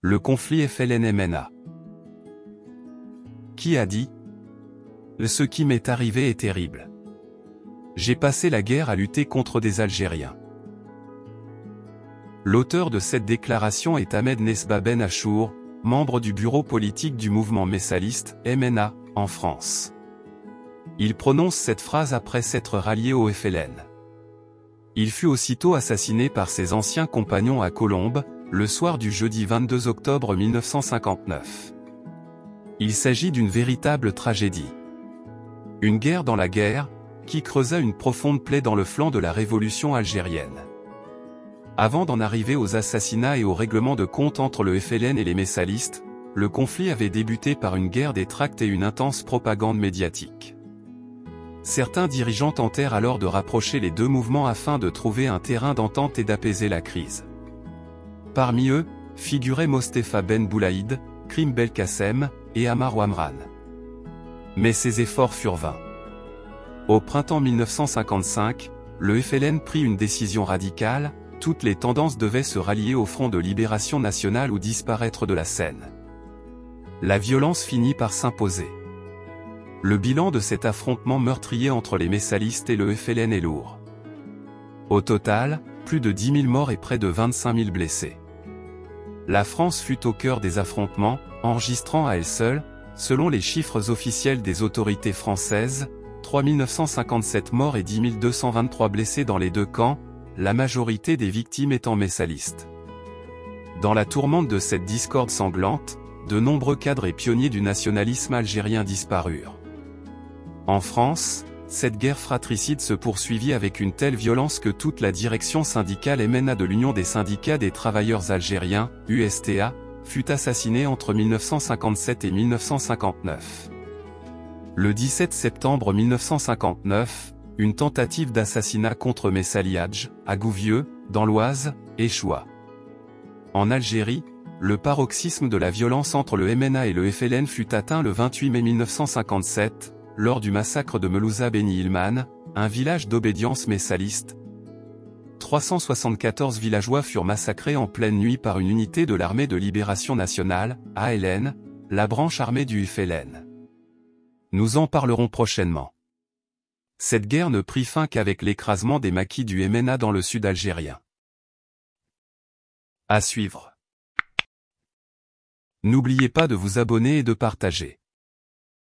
Le conflit FLN-MNA. Qui a dit ? Ce qui m'est arrivé est terrible. J'ai passé la guerre à lutter contre des Algériens. L'auteur de cette déclaration est Ahmed Nesba Ben Achour, membre du bureau politique du mouvement messaliste, MNA, en France. Il prononce cette phrase après s'être rallié au FLN. Il fut aussitôt assassiné par ses anciens compagnons à Colombes, le soir du jeudi 22 octobre 1959. Il s'agit d'une véritable tragédie. Une guerre dans la guerre, qui creusa une profonde plaie dans le flanc de la révolution algérienne. Avant d'en arriver aux assassinats et au règlement de compte entre le FLN et les messalistes, le conflit avait débuté par une guerre des tracts et une intense propagande médiatique. Certains dirigeants tentèrent alors de rapprocher les deux mouvements afin de trouver un terrain d'entente et d'apaiser la crise. Parmi eux, figuraient Mostefa Ben Boulaïd, Krim Belkacem, et Ammar Ouamran. Mais ces efforts furent vains. Au printemps 1955, le FLN prit une décision radicale, toutes les tendances devaient se rallier au Front de Libération Nationale ou disparaître de la scène. La violence finit par s'imposer. Le bilan de cet affrontement meurtrier entre les messalistes et le FLN est lourd. Au total, plus de 10 000 morts et près de 25 000 blessés. La France fut au cœur des affrontements, enregistrant à elle seule, selon les chiffres officiels des autorités françaises, 3 957 morts et 10 223 blessés dans les deux camps, la majorité des victimes étant messalistes. Dans la tourmente de cette discorde sanglante, de nombreux cadres et pionniers du nationalisme algérien disparurent. En France, cette guerre fratricide se poursuivit avec une telle violence que toute la direction syndicale MNA de l'Union des syndicats des travailleurs algériens, USTA, fut assassinée entre 1957 et 1959. Le 17 septembre 1959, une tentative d'assassinat contre Messali Hadj, à Gouvieux, dans l'Oise, échoua. En Algérie, le paroxysme de la violence entre le MNA et le FLN fut atteint le 28 mai 1957, lors du massacre de Melouza Beni Ilman, un village d'obédience messaliste. 374 villageois furent massacrés en pleine nuit par une unité de l'Armée de Libération Nationale, ALN, la branche armée du FLN. Nous en parlerons prochainement. Cette guerre ne prit fin qu'avec l'écrasement des maquis du MNA dans le sud algérien. À suivre. N'oubliez pas de vous abonner et de partager.